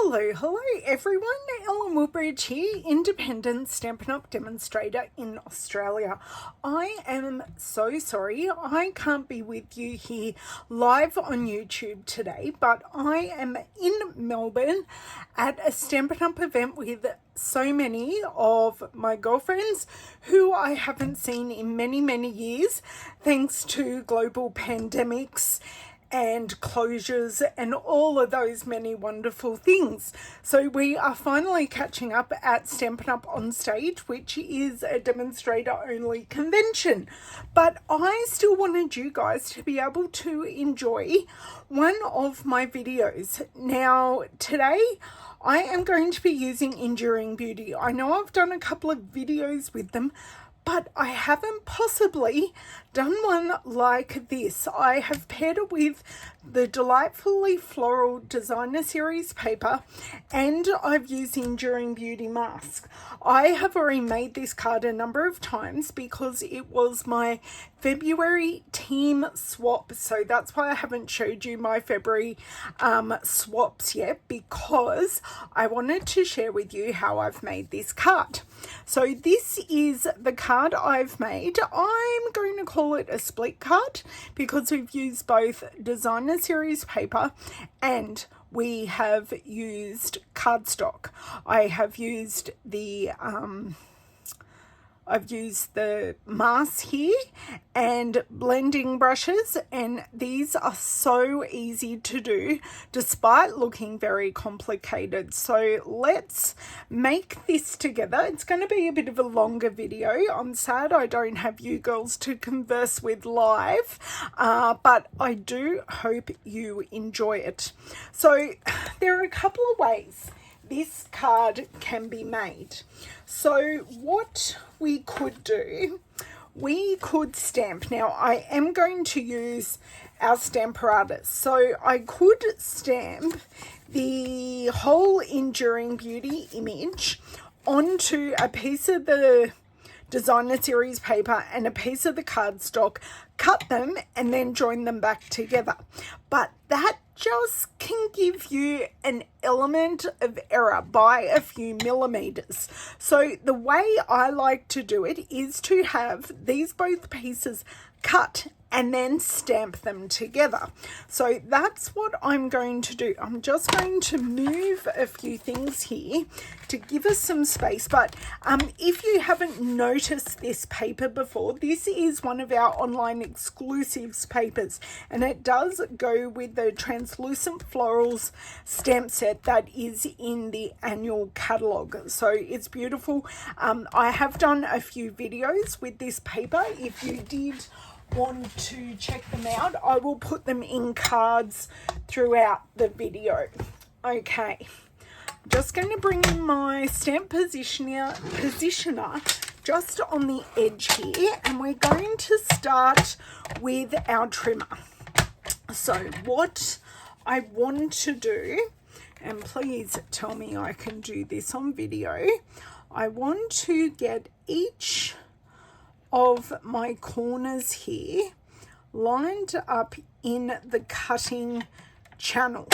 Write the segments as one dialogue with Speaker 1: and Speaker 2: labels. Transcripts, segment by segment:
Speaker 1: Hello everyone, Ellen Woodbridge here, independent Stampin' Up! Demonstrator in Australia. I am so sorry I can't be with you here live on YouTube today, but I am in Melbourne at a Stampin' Up! Event with so many of my girlfriends who I haven't seen in many years thanks to global pandemics and closures and all of those many wonderful things. So we are finally catching up at Stampin' Up! On Stage, which is a demonstrator only convention. But I still wanted you guys to be able to enjoy one of my videos. Now today I am going to be using Enduring Beauty. I know I've done a couple of videos with them, but I haven't possibly done one like this. I have paired it with the Delightfully Floral Designer Series paper, and I've used Enduring Beauty mask. I have already made this card a number of times because it was my February team swap, so that's why I haven't showed you my February swaps yet, because I wanted to share with you how I've made this card. So this is the card I've made. I'm going to call it a split card because we've used both Designer Series paper and we have used cardstock. I have used the I've used the mask here and blending brushes, and these are so easy to do despite looking very complicated. So let's make this together. It's going to be a bit of a longer video. I'm sad I don't have you girls to converse with live, but I do hope you enjoy it. So there are a couple of ways this card can be made. So what we could do, we could stamp. Now I am going to use our Stamparatus. So I could stamp the whole Enduring Beauty image onto a piece of the Designer Series paper and a piece of the cardstock, cut them and then join them back together. But that just can give you an element of error by a few millimeters. So the way I like to do it is to have these both pieces cut and then stamp them together. So that's what I'm going to do. I'm just going to move a few things here to give us some space. But if you haven't noticed this paper before, this is one of our online exclusives papers, and it does go with the translucent florals stamp set that is in the annual catalogue. So it's beautiful. I have done a few videos with this paper. If you did want to check them out, I will put them in cards throughout the video. Okay, I'm just going to bring in my stamp positioner just on the edge here, and we're going to start with our trimmer. So what I want to do, and please tell me I can do this on video, I want to get each of my corners here lined up in the cutting channel,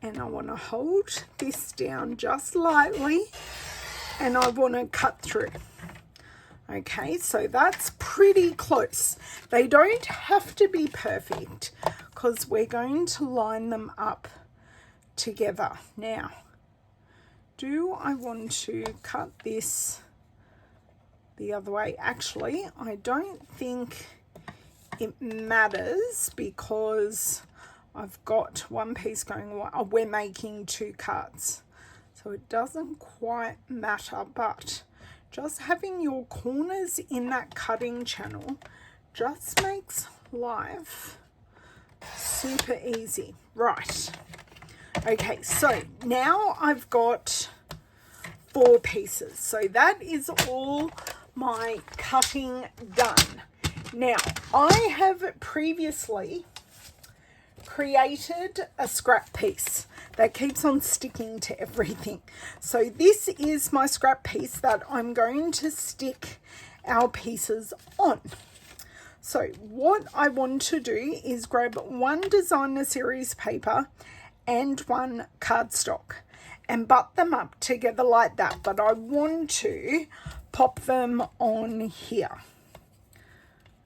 Speaker 1: and I want to hold this down just lightly and I want to cut through. Okay, so that's pretty close. They don't have to be perfect because we're going to line them up together. Now, do I want to cut this the other way? Actually, I don't think it matters because I've got one piece going, we're making two cards, so it doesn't quite matter. But just having your corners in that cutting channel just makes life super easy. Right, okay, so now I've got 4 pieces, so that is all my cutting done. Now I have previously created a scrap piece that keeps on sticking to everything. So this is my scrap piece that I'm going to stick our pieces on. So what I want to do is grab one Designer Series paper and one cardstock and butt them up together like that, but I want to pop them on here.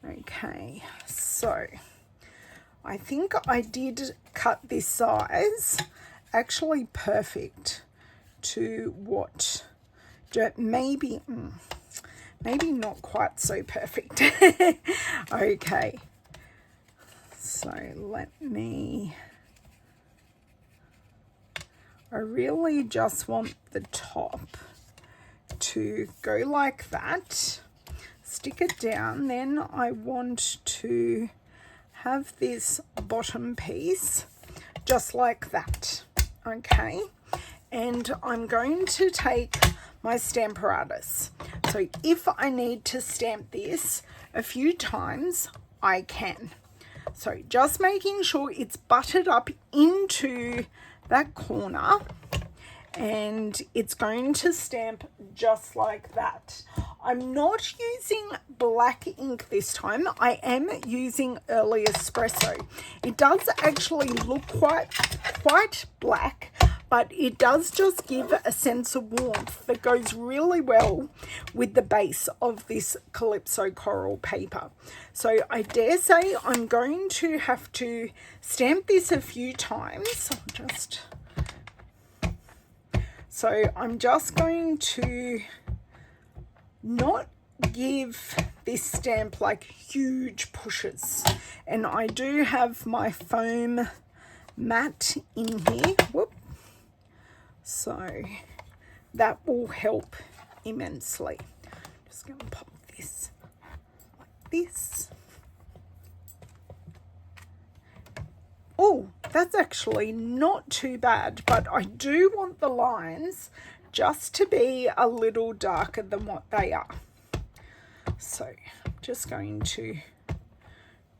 Speaker 1: Okay, so I think I did cut this size actually perfect to what maybe not quite so perfect. Okay, so I really just want the top to go like that, stick it down. Then I want to have this bottom piece just like that. Okay, and I'm going to take my Stamparatus. So if I need to stamp this a few times, I can. So just making sure it's butted up into that corner, and it's going to stamp just like that. I'm not using black ink this time. I am using early espresso. It does actually look quite black, but it does just give a sense of warmth that goes really well with the base of this Calypso coral paper. So I dare say I'm going to have to stamp this a few times. So I'm just going to not give this stamp like huge pushes. And I do have my foam mat in here. Whoop. So that will help immensely. Just going to pop this like this. Oh, that's actually not too bad, but I do want the lines just to be a little darker than what they are. So I'm just going to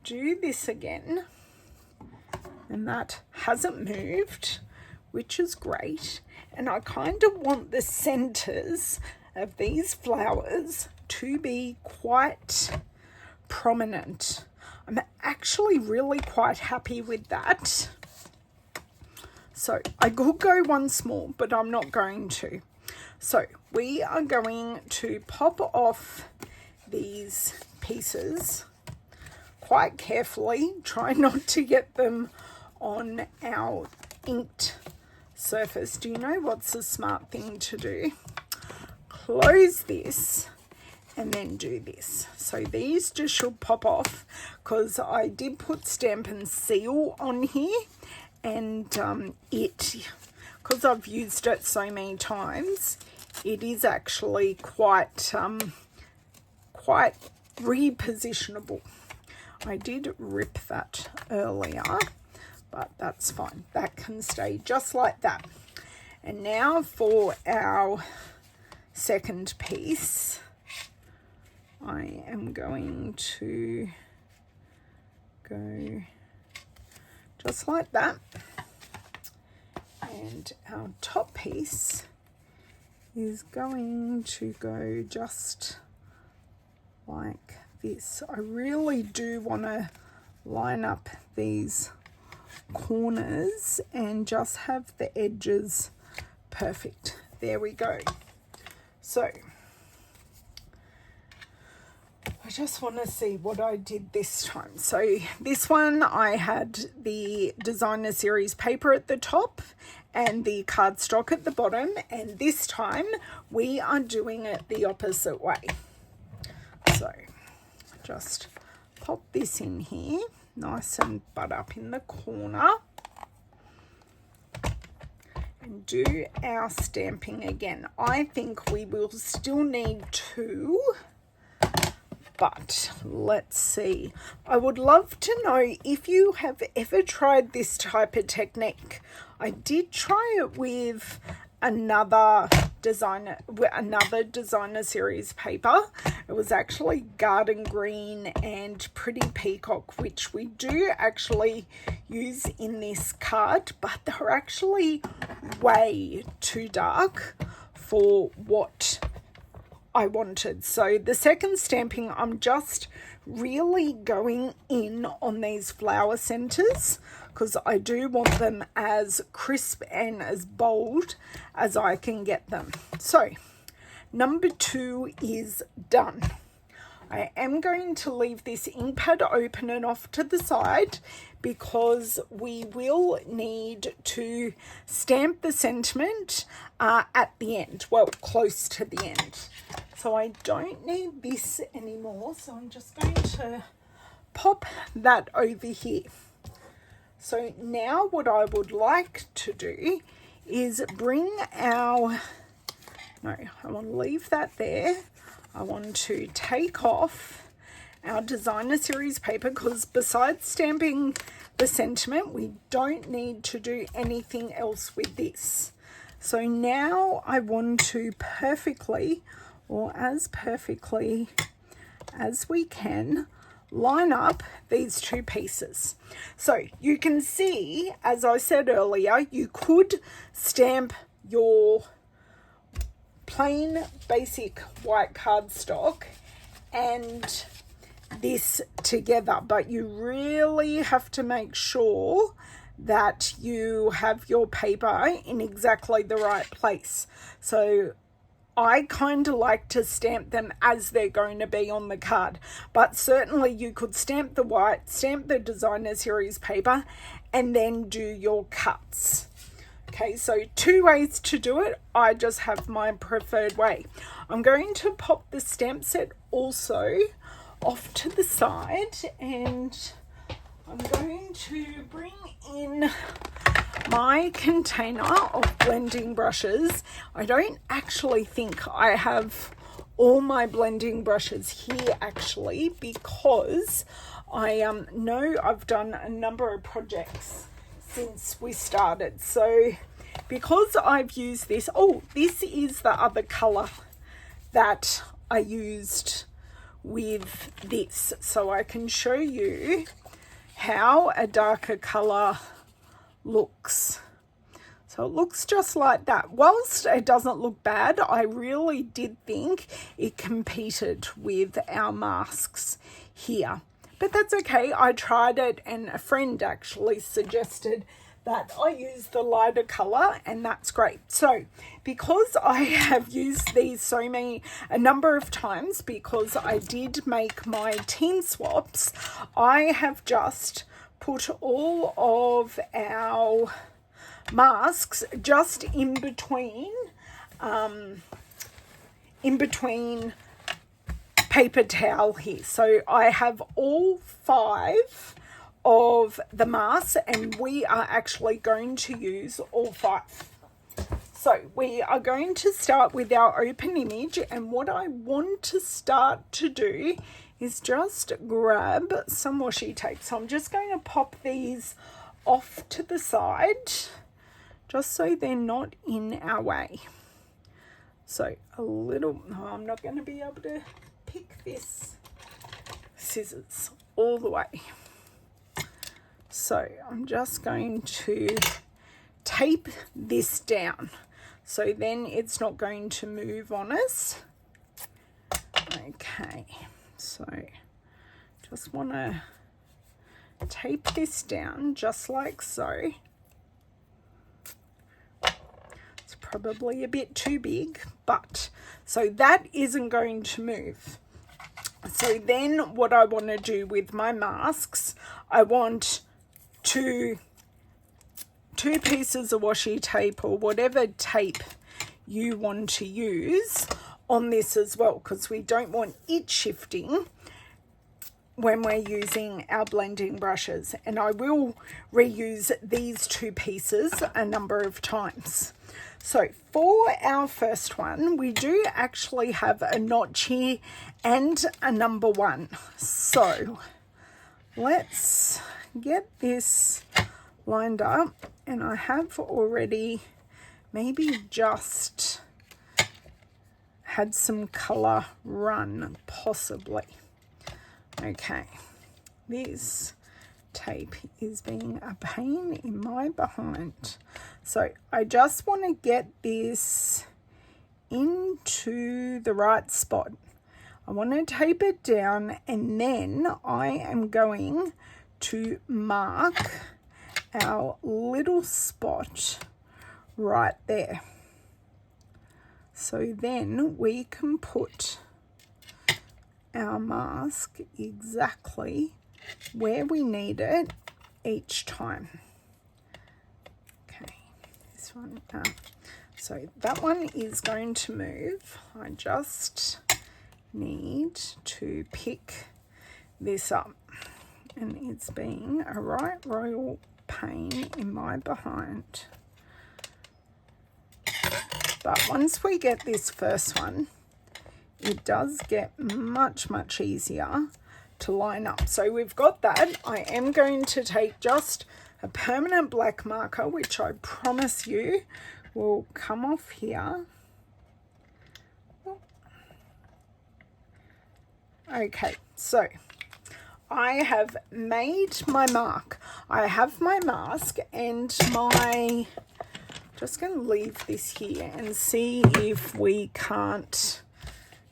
Speaker 1: do this again, and that hasn't moved, which is great. And I kind of want the centers of these flowers to be quite prominent. I'm actually really quite happy with that. So I could go once more, but I'm not going to. So we are going to pop off these pieces quite carefully. Try not to get them on our inked surface. Do you know what's a smart thing to do? Close this and then do this. So these just should pop off, because I did put Stampin' Seal on here, and because I've used it so many times, it is actually quite repositionable. I did rip that earlier, but that's fine. That can stay just like that. And now for our second piece, I am going to go just like that. And our top piece is going to go just like this. I really do want to line up these corners and just have the edges perfect. There we go. So I just want to see what I did this time. So this one I had the designer series paper at the top and the cardstock at the bottom, and this time we are doing it the opposite way. So just pop this in here nice and butt up in the corner, and do our stamping again. I think we will still need two, but let's see. I would love to know if you have ever tried this type of technique. I did try it with another designer series paper. It was actually Garden Green and Pretty Peacock, which we do actually use in this card, but they're actually way too dark for what I wanted. So the second stamping, I'm just really going in on these flower centers because I do want them as crisp and as bold as I can get them. So number 2 is done. I am going to leave this ink pad open and off to the side because we will need to stamp the sentiment at the end, well, close to the end. So I don't need this anymore, so I'm just going to pop that over here. So now what I would like to do is bring our, no, I want to leave that there. I want to take off our designer series paper because besides stamping the sentiment, we don't need to do anything else with this. So now I want to perfectly, or as perfectly as we can, line up these 2 pieces. So you can see, as I said earlier, you could stamp your plain basic white cardstock and this together, but you really have to make sure that you have your paper in exactly the right place. So I kind of like to stamp them as they're going to be on the card, but certainly you could stamp the white, stamp the designer series paper, and then do your cuts. Okay, so 2 ways to do it. I just have my preferred way. I'm going to pop the stamp set also off to the side, and I'm going to bring in my container of blending brushes. I don't actually think I have all my blending brushes here actually, because I know I've done a number of projects since we started. So because I've used this, oh, this is the other color that I used with this, so I can show you how a darker color looks. So it looks just like that. Whilst it doesn't look bad, I really did think it competed with our masks here. But that's okay. I tried it and a friend actually suggested that I use the lighter color, and that's great. So because I have used these a number of times, because I did make my team swaps, I have just put all of our masks just in between paper towel here. So I have all 5 of the masks, and we are actually going to use all 5. So we are going to start with our open image, and what I want to start to do is just grab some washi tape. So I'm just going to pop these off to the side just so they're not in our way. So a little, oh, I'm not going to be able to pick this scissors all the way. So I'm just going to tape this down so then it's not going to move on us. Okay, so just want to tape this down just like so. It's probably a bit too big, but so that isn't going to move. So then what I want to do with my masks, I want two pieces of washi tape or whatever tape you want to use on this as well, because we don't want it shifting when we're using our blending brushes. And I will reuse these 2 pieces a number of times. So for our first one, we do actually have a notch here and a number 1. So let's get this lined up, and I have already maybe just had some color run, possibly. Okay, this tape is being a pain in my behind. So I just want to get this into the right spot. I want to tape it down, and then I am going to mark our little spot right there. So then we can put our mask exactly where we need it each time. Okay, this one. So that one is going to move. I just need to pick this up, and it's being a right royal pain in my behind. But once we get this first one, it does get much easier to line up. So we've got that. I am going to take just a permanent black marker, which I promise you will come off here. Okay, so I have made my mark. I have my mask and my, just going to leave this here and see if we can't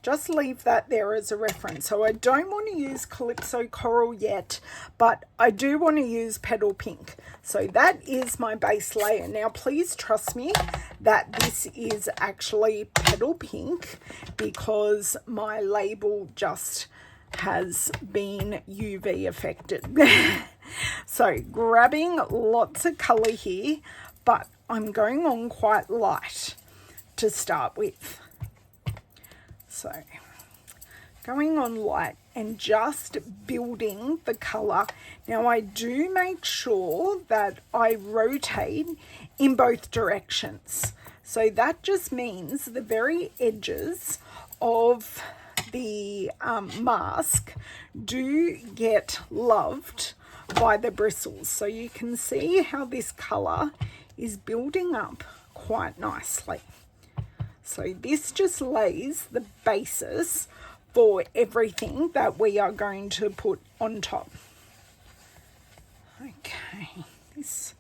Speaker 1: just leave that there as a reference. So I don't want to use Calypso Coral yet, but I do want to use Petal Pink. So that is my base layer. Now please trust me that this is actually Petal Pink because my label just has been UV affected. So grabbing lots of color here, but I'm going on quite light to start with. So going on light and just building the color. Now I do make sure that I rotate in both directions. So that just means the very edges of the mask do get loved by the bristles. So you can see how this color is building up quite nicely. So this just lays the basis for everything that we are going to put on top. Okay, this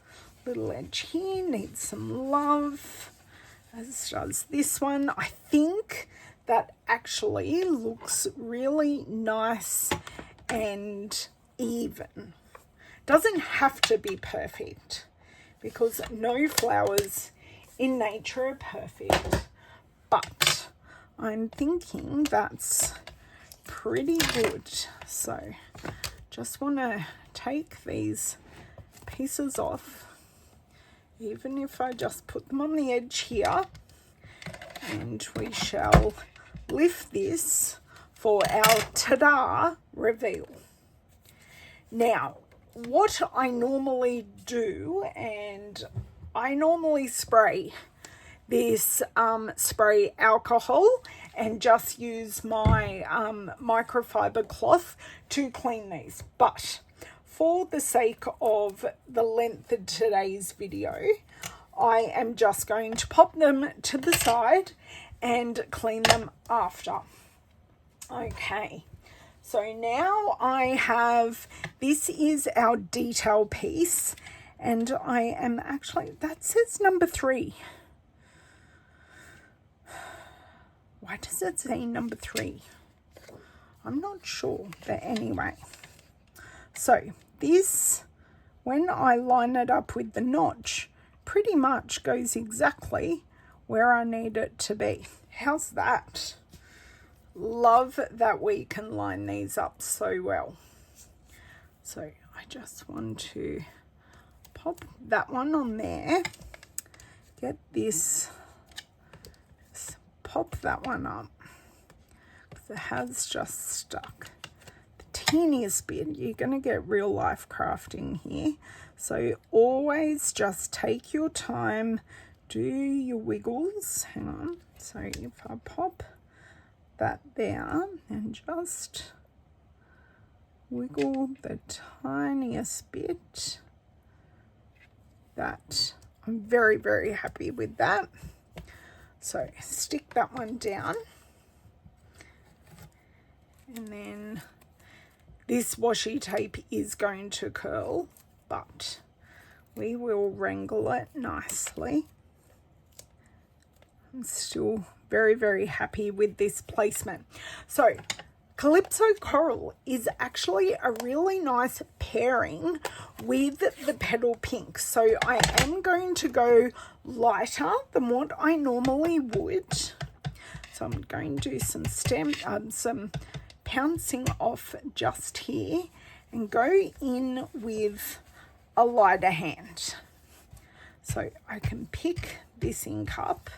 Speaker 1: little edge here needs some love, as does this one. I think that actually looks really nice and even. Doesn't have to be perfect because no flowers in nature are perfect. But I'm thinking that's pretty good. So just want to take these pieces off, even if I just put them on the edge here, and we shall lift this for our ta-da reveal. Now, what I normally do, and I normally spray this spray alcohol and just use my microfiber cloth to clean these, but for the sake of the length of today's video, I am just going to pop them to the side and clean them after. Okay, so now I have, this is our detail piece, and I am actually, that says number 3. Why does it say number 3? I'm not sure, but anyway. So this, when I line it up with the notch, pretty much goes exactly where I need it to be. How's that? Love that we can line these up so well. So I just want to pop that one on there, get this, pop that one up, because it has just stuck. The teeniest bit, you're going to get real life crafting here. So always just take your time, do your wiggles. Hang on. So if I pop that there and just wiggle the tiniest bit, that I'm very, very happy with that. So stick that one down, and then this washi tape is going to curl, but we will wrangle it nicely. I'm still very, very happy with this placement. So Calypso Coral is actually a really nice pairing with the Petal Pink. So I am going to go lighter than what I normally would. So I'm going to do some pouncing off just here and go in with a lighter hand. So I can pick this ink up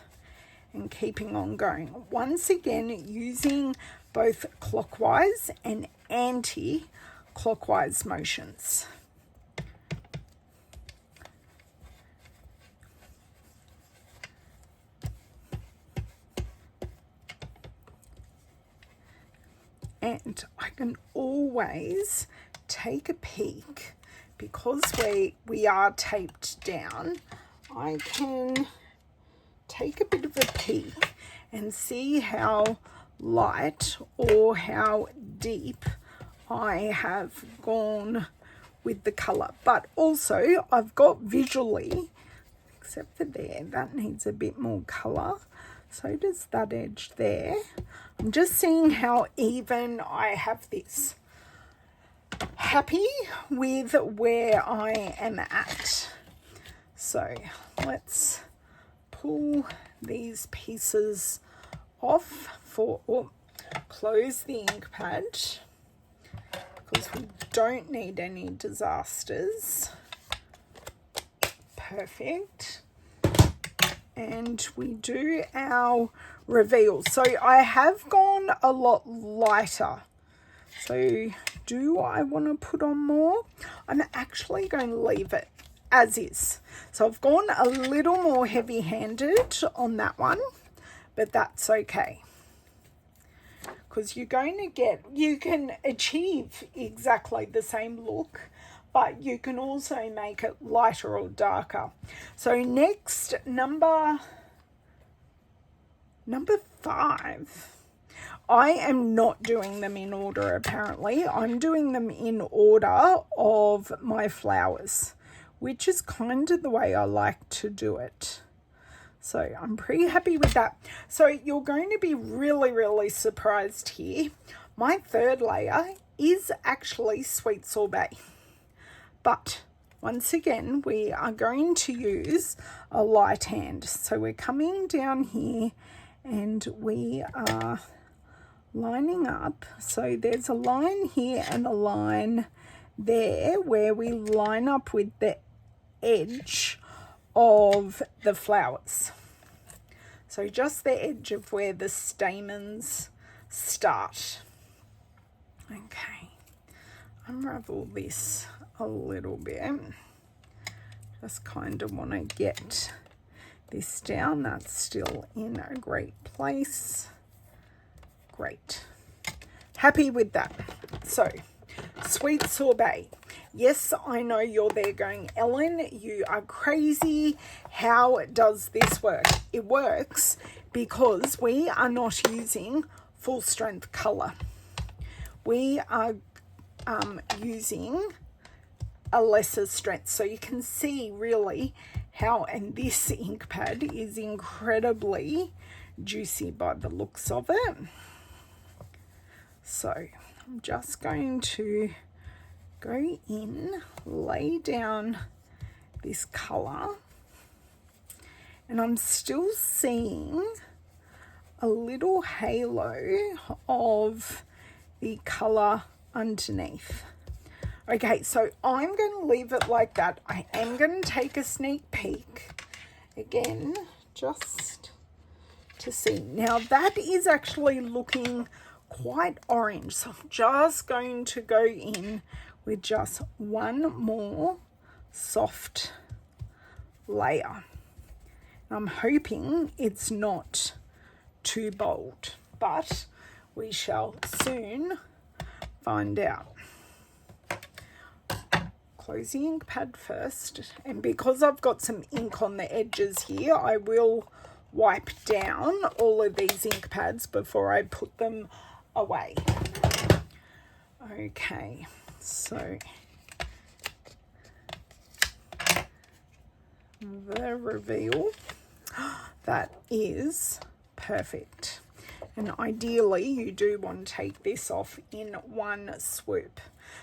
Speaker 1: and keeping on going. Once again, using both clockwise and anti-clockwise motions. And I can always take a peek, because we are taped down, I can take a bit of a peek and see how light or how deep I have gone with the color. But also I've got visually, except for there, that needs a bit more color. So does that edge there. I'm just seeing how even I have this. Happy with where I am at. So let's pull these pieces off close the ink pad, because we don't need any disasters. Perfect. And we do our reveal. So I have gone a lot lighter. So do I want to put on more? I'm actually going to leave it as is. So I've gone a little more heavy-handed on that one, but that's okay. Because you're going to you can achieve exactly the same look, but you can also make it lighter or darker. So next, number 5. I am not doing them in order, apparently. I'm doing them in order of my flowers, which is kind of the way I like to do it. So I'm pretty happy with that. So you're going to be really, really surprised here. My third layer is actually Sweet Sorbet. But once again, we are going to use a light hand. So we're coming down here and we are lining up. So there's a line here and a line there where we line up with the edge of the flowers. So just the edge of where the stamens start. Okay, unravel this a little bit. Just kind of want to get this down. That's still in a great place. Great. Happy with that. So, Sweet Sorbet. Yes, I know you're there going, Ellen, you are crazy. How does this work? It works because we are not using full strength color. We are using a lesser strength. So you can see really how, and this ink pad is incredibly juicy by the looks of it. So I'm just going to go in, lay down this color, and I'm still seeing a little halo of the color underneath. Okay, so I'm going to leave it like that. I am going to take a sneak peek again, just to see. Now that is actually looking quite orange, so I'm just going to go in with just one more soft layer. I'm hoping it's not too bold, but we shall soon find out. Close the ink pad first, and because I've got some ink on the edges here, I will wipe down all of these ink pads before I put them away. Okay, so the reveal, that is perfect. And ideally you do want to take this off in one swoop.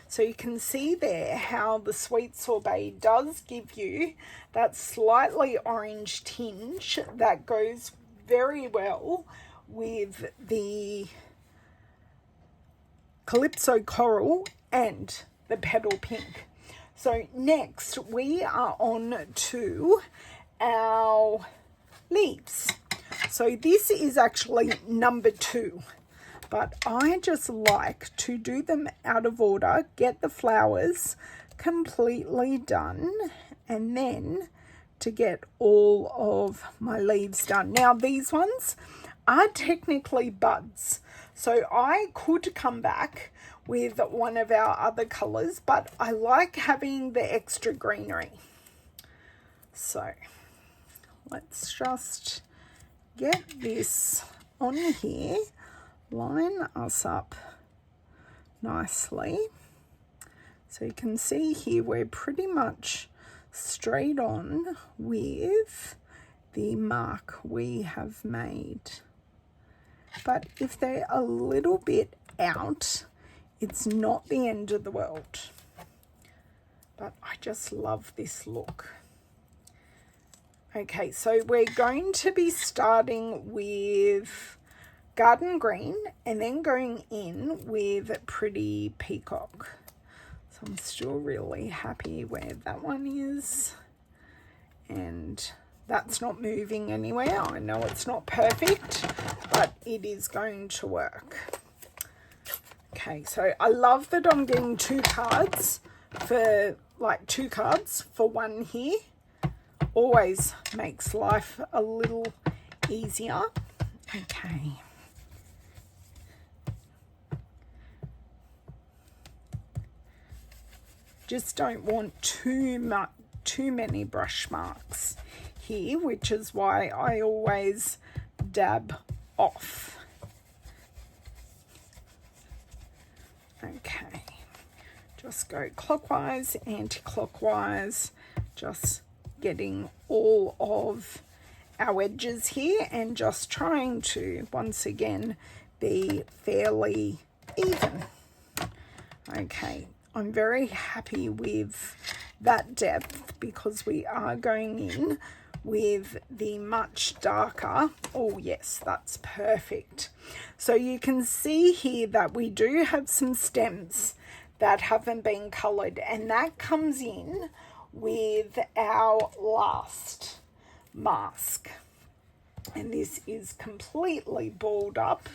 Speaker 1: So you can see there how the sweet sorbet does give you that slightly orange tinge that goes very well with the Calypso Coral and the Petal Pink. So next we are on to our leaves. So this is actually number 2, but I just like to do them out of order, get the flowers completely done, and then to get all of my leaves done. Now these ones are technically buds, so I could come back with one of our other colors, but I like having the extra greenery. So let's just get this on here, line us up nicely. So you can see here we're pretty much straight on with the mark we have made. But if they're a little bit out, it's not the end of the world. But I just love this look. Okay, so we're going to be starting with Garden Green and then going in with Pretty Peacock. So I'm still really happy where that one is. And that's not moving anywhere. I know it's not perfect, but it is going to work. Okay, so I love that I'm getting 2 cards for, like 2 cards for one here. Always makes life a little easier. Okay. Just don't want too many brush marks here, which is why I always dab off. Okay. Just go clockwise, anti-clockwise, just getting all of our edges here and just trying to once again be fairly even. Okay, I'm very happy with that depth because we are going in with the much darker. Oh yes, that's perfect. So you can see here that we do have some stems that haven't been colored, and that comes in with our last mask, and this is completely balled up.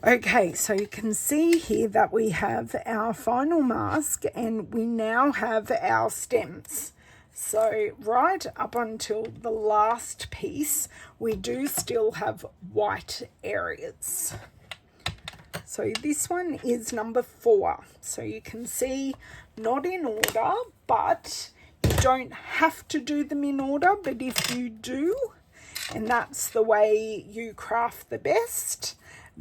Speaker 1: Okay, so you can see here that we have our final mask and we now have our stems. So right up until the last piece we do still have white areas. So this one is number 4. So you can see not in order, but you don't have to do them in order. But if you do, and that's the way you craft the best,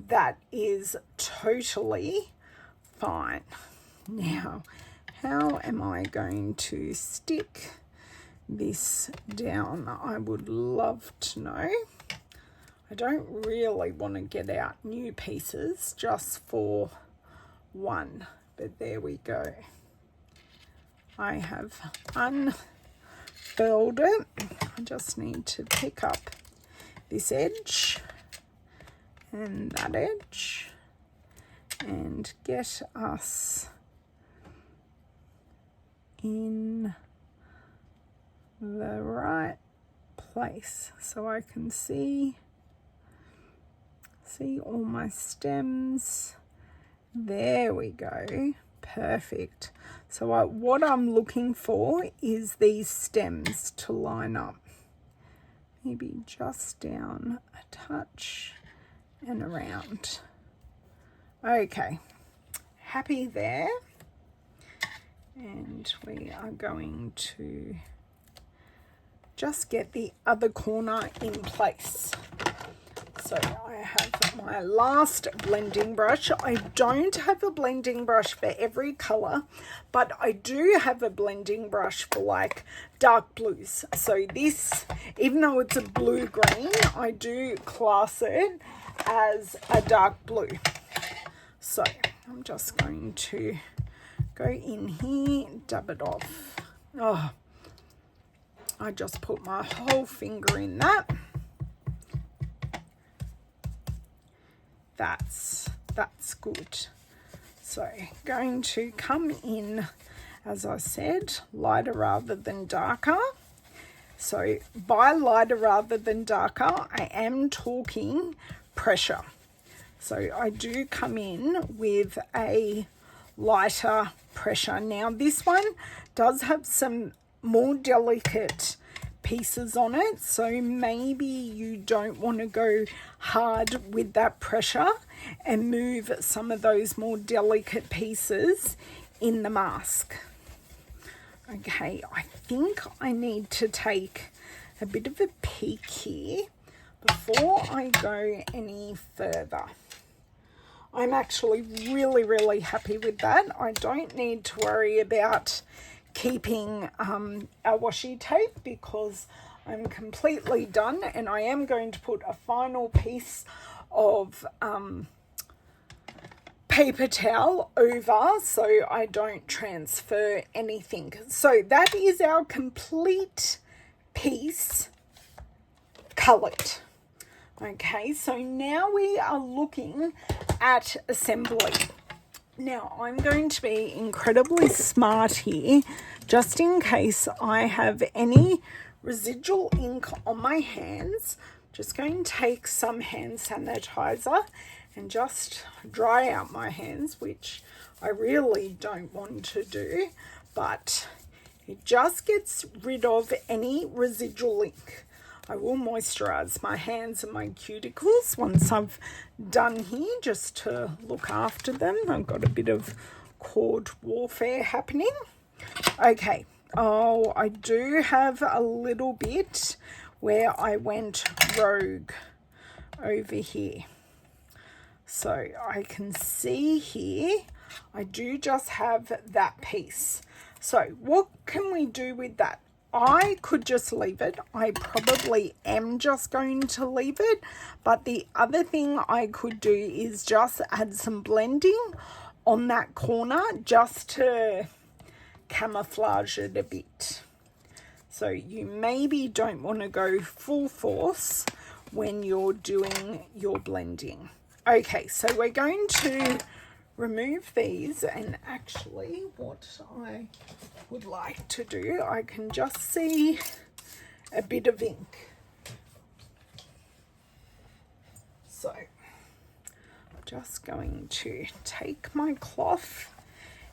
Speaker 1: that is totally fine. Now, how am I going to stick this down? I would love to know. I don't really want to get out new pieces just for one, but there we go. I have unfurled it. I just need to pick up this edge and that edge and get us in the right place so I can see all my stems. There we go. Perfect. So what I'm looking for is these stems to line up. Maybe just down a touch and around. Okay. Happy there. And we are going to just get the other corner in place. So I have my last blending brush. I don't have a blending brush for every color, but I do have a blending brush for like dark blues. So this, even though it's a blue-green, I do class it as a dark blue. So I'm just going to go in here, dab it off. Oh, I just put my whole finger in that. That's good. So going to come in, as I said, lighter rather than darker. So by lighter rather than darker, I am talking pressure. So I do come in with a lighter pressure. Now this one does have some more delicate pieces on it, so maybe you don't want to go hard with that pressure and move some of those more delicate pieces in the mask. Okay, I think I need to take a bit of a peek here before I go any further. I'm actually really happy with that. I don't need to worry about keeping our washi tape because I'm completely done, and I am going to put a final piece of paper towel over so I don't transfer anything. So that is our complete piece colored. Okay, so now we are looking at assembly. Now, I'm going to be incredibly smart here, just in case I have any residual ink on my hands. Just going to take some hand sanitizer and just dry out my hands, which I really don't want to do, but it just gets rid of any residual ink. I will moisturize my hands and my cuticles once I've done here, just to look after them. I've got a bit of cord warfare happening. Okay, oh, I do have a little bit where I went rogue over here. So I can see here, I do just have that piece. So what can we do with that? I could just leave it. I probably am just going to leave it. But the other thing I could do is just add some blending on that corner just to camouflage it a bit. So you maybe don't want to go full force when you're doing your blending. Okay, so we're going to remove these, and actually what I would like to do, I can just see a bit of ink. So I'm just going to take my cloth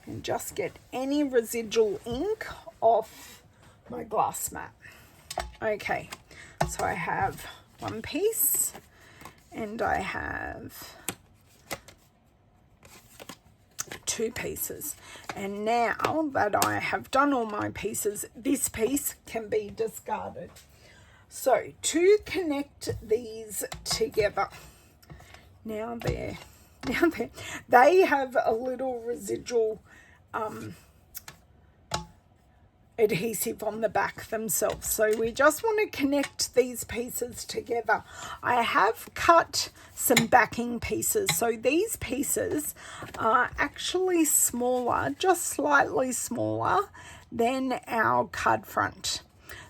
Speaker 1: and just get any residual ink off my glass mat. Okay, so I have one piece and I have two pieces, and now that I have done all my pieces, this piece can be discarded. So to connect these together, now they have a little residual adhesive on the back themselves, so we just want to connect these pieces together. I have cut some backing pieces, so these pieces are actually smaller, just slightly smaller than our card front,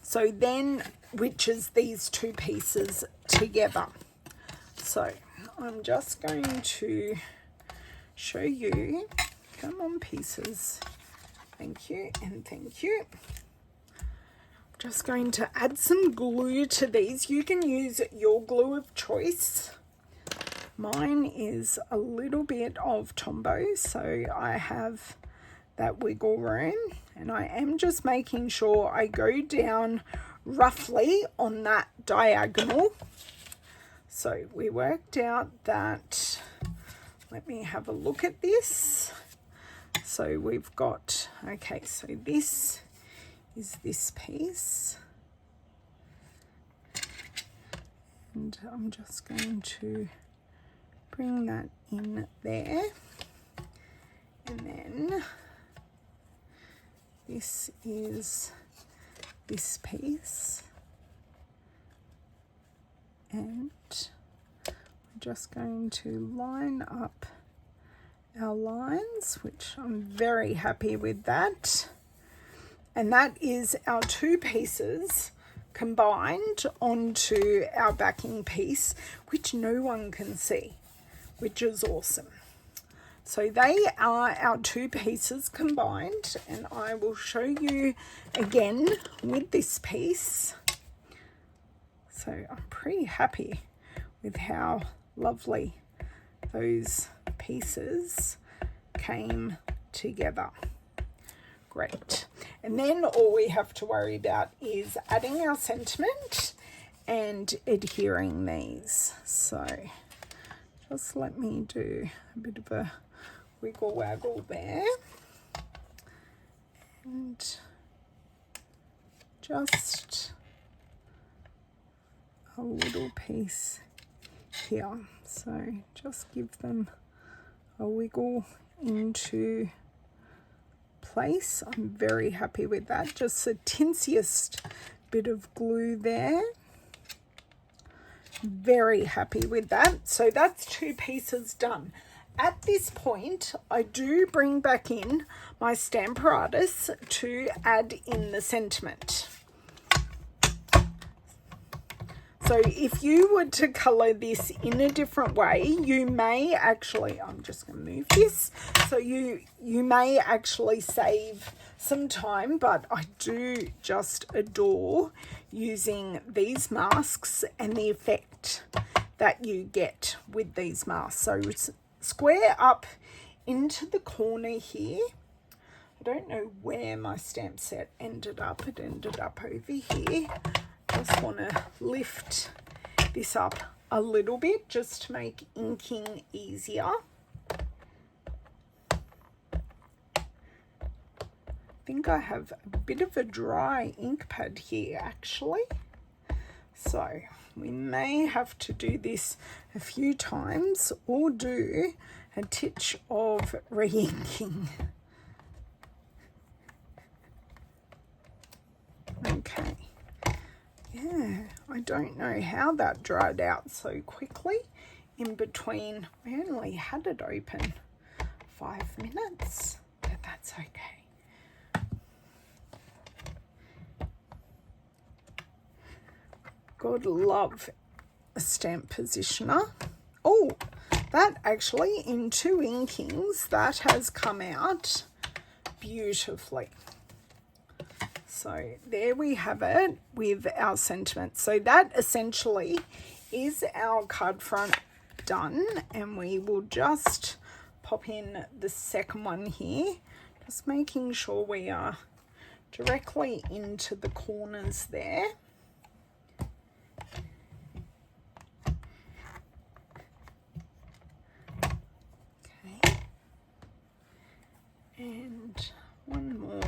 Speaker 1: so then which is these two pieces together. So I'm just going to show you. Come on, pieces. Thank you and thank you. Just going to add some glue to these. You can use your glue of choice. Mine is a little bit of Tombow, so I have that wiggle room, and I am just making sure I go down roughly on that diagonal. So we worked out that, let me have a look at this. So we've got, okay, so this is this piece, and I'm just going to bring that in there, and then this is this piece, and we're just going to line up our lines, which I'm very happy with that. And that is our two pieces combined onto our backing piece, which no one can see, which is awesome. So they are our two pieces combined, and I will show you again with this piece. So I'm pretty happy with how lovely those pieces came together. Great. And then all we have to worry about is adding our sentiment and adhering these. So just let me do a bit of a wiggle waggle there, and just a little piece here. So just give them a wiggle into place. I'm very happy with that. Just the tinsiest bit of glue there. Very happy with that. So that's two pieces done. At this point, I do bring back in my Stamparatus to add in the sentiment. So if you were to colour this in a different way, you may actually, I'm just going to move this, so you may actually save some time, but I do just adore using these masks and the effect that you get with these masks. So square up into the corner here. I don't know where my stamp set ended up. It ended up over here. Just want to lift this up a little bit just to make inking easier. I think I have a bit of a dry ink pad here actually, so we may have to do this a few times or do a titch of re-inking. Okay. Yeah, I don't know how that dried out so quickly in between. I only had it open 5 minutes, but that's okay. God love a stamp positioner. Oh, that actually in two inkings, that has come out beautifully. So there we have it with our sentiment. So that essentially is our card front done, and we will just pop in the second one here, just making sure we are directly into the corners there. Okay, and one more.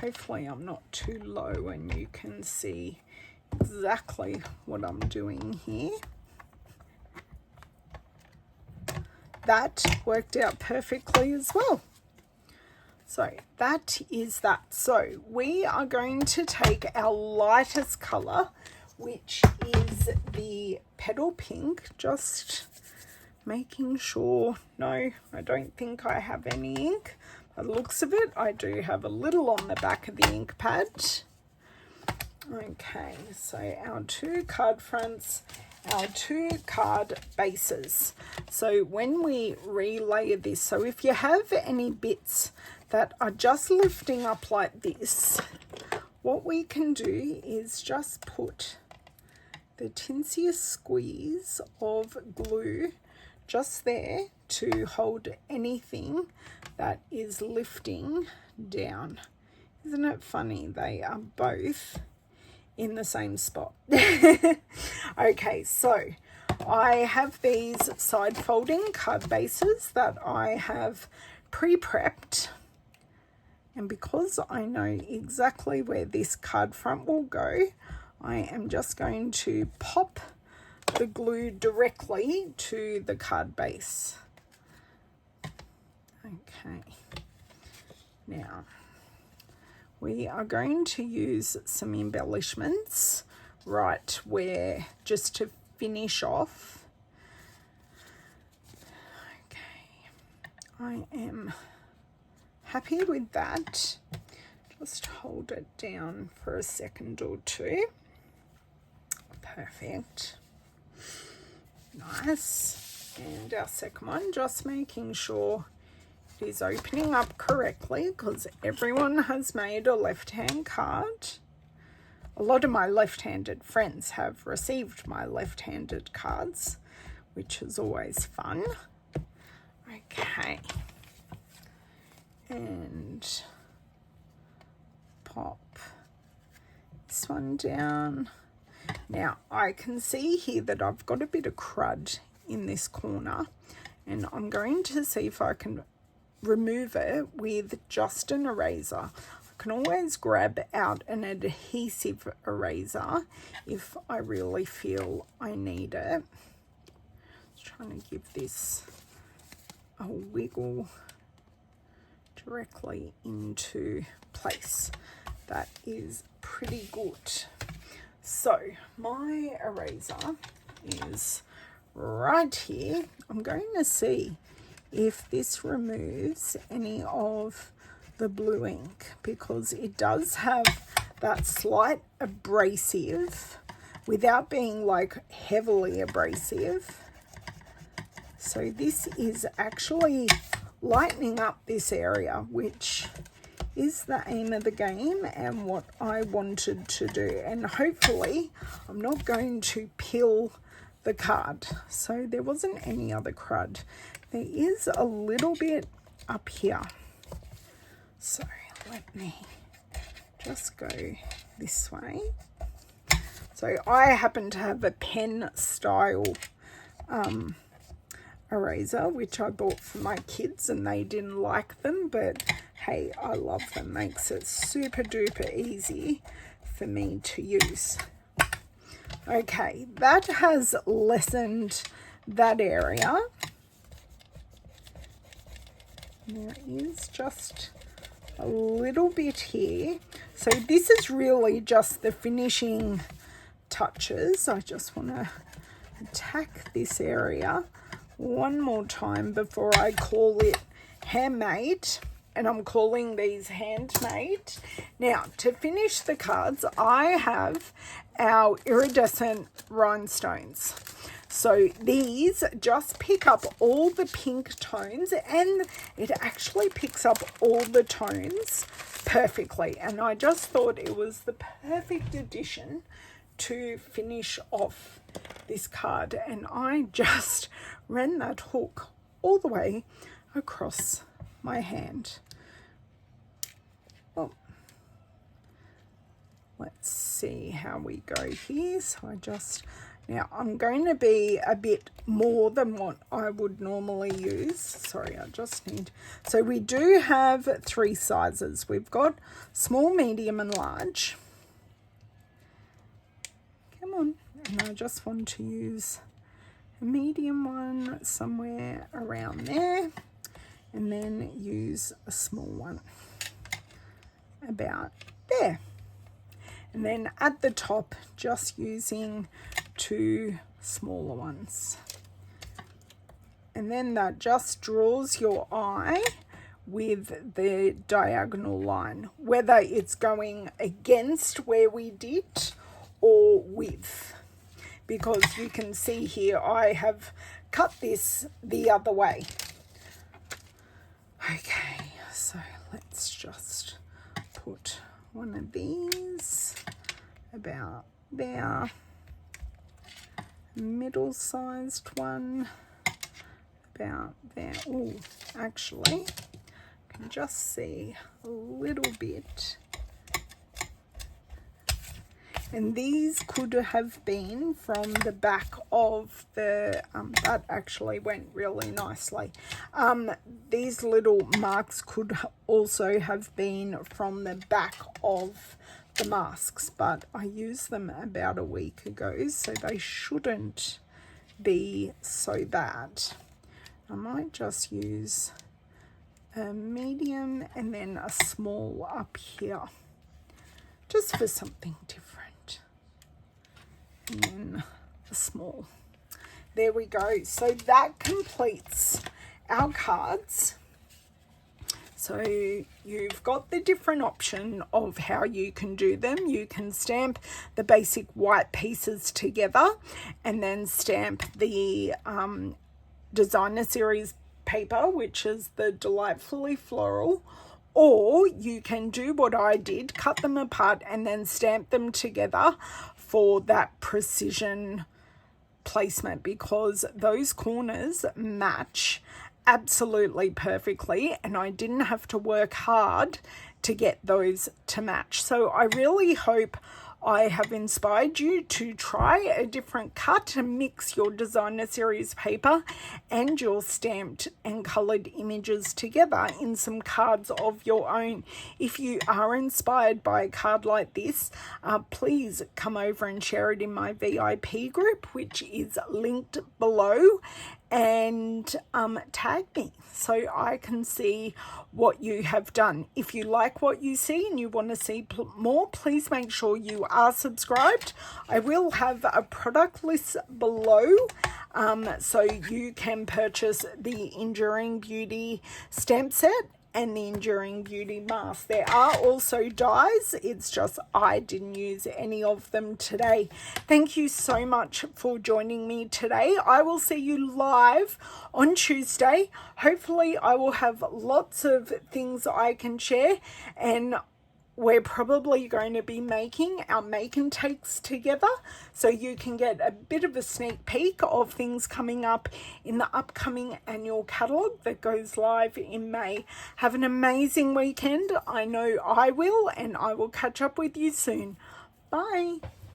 Speaker 1: Hopefully I'm not too low and you can see exactly what I'm doing here. That worked out perfectly as well. So that is that. So we are going to take our lightest colour, which is the petal pink, just making sure, no, I don't think I have any ink. By the looks of it, I do have a little on the back of the ink pad. Okay, so our two card fronts, our two card bases. So when we relayer this, so if you have any bits that are just lifting up like this, what we can do is just put the tinsiest squeeze of glue just there to hold anything that is lifting down. Isn't it funny? They are both in the same spot. Okay, so I have these side folding card bases that I have pre-prepped, and because I know exactly where this card front will go, I am just going to pop the glue directly to the card base. Okay, now we are going to use some embellishments right where, just to finish off. Okay, I am happy with that. Just hold it down for a second or two. Perfect. Nice. And our second one, just making sure it is opening up correctly, because everyone has made a left-hand card. A lot of my left-handed friends have received my left-handed cards, which is always fun. Okay. And pop this one down. Now I can see here that I've got a bit of crud in this corner, and I'm going to see if I can remove it with just an eraser. I can always grab out an adhesive eraser if I really feel I need it. Just trying to give this a wiggle directly into place. That is pretty good. So my eraser is right here. I'm going to see if this removes any of the blue ink, because it does have that slight abrasive without being like heavily abrasive. So this is actually lightening up this area, which is the aim of the game and what I wanted to do. And hopefully I'm not going to peel the card. So there wasn't any other crud. There is a little bit up here. So let me just go this way. So I happen to have a pen style eraser, which I bought for my kids, and they didn't like them, but hey, I love them. Makes it super duper easy for me to use. Okay, that has lessened that area. There is just a little bit here. So this is really just the finishing touches. I just want to attack this area one more time before I call it handmade. And I'm calling these handmade. Now, to finish the cards, I have our iridescent rhinestones. So these just pick up all the pink tones, and it actually picks up all the tones perfectly. And I just thought it was the perfect addition to finish off this card. And I just ran that hook all the way across my hand. Oh, let's see how we go here. So now I'm going to be a bit more than what I would normally use. Sorry, I just need, so we do have 3 sizes. We've got small, medium and large. Come on. And I just want to use a medium one somewhere around there, and then use a small one about there. And then at the top, just using 2 smaller ones. And then that just draws your eye with the diagonal line, whether it's going against where we did or with. Because you can see here, I have cut this the other way. Okay, so let's just put one of these about there, middle-sized one about there. Oh, actually, I can just see a little bit. And these could have been from the back of the, that actually went really nicely. These little marks could also have been from the back of the masks, but I used them about a week ago, so they shouldn't be so bad. I might just use a medium and then a small up here, just for something different. And then a small. There we go. So that completes our cards. So you've got the different option of how you can do them. You can stamp the basic white pieces together and then stamp the designer series paper, which is the Delightfully Floral, or you can do what I did, cut them apart and then stamp them together for that precision placement, because those corners match absolutely perfectly and I didn't have to work hard to get those to match. So I really hope I have inspired you to try a different cut to mix your designer series paper and your stamped and coloured images together in some cards of your own. If you are inspired by a card like this, please come over and share it in my VIP group, which is linked below, and tag me so I can see what you have done. If you like what you see and you want to see more, please make sure you are subscribed. I will have a product list below, so you can purchase the Enduring Beauty stamp set and the Enduring Beauty mask. There are also dies, it's just I didn't use any of them today. Thank you so much for joining me today. I will see you live on Tuesday. Hopefully I will have lots of things I can share, and we're probably going to be making our make and takes together, so you can get a bit of a sneak peek of things coming up in the upcoming annual catalogue that goes live in May. Have an amazing weekend. I know I will, and I will catch up with you soon. Bye.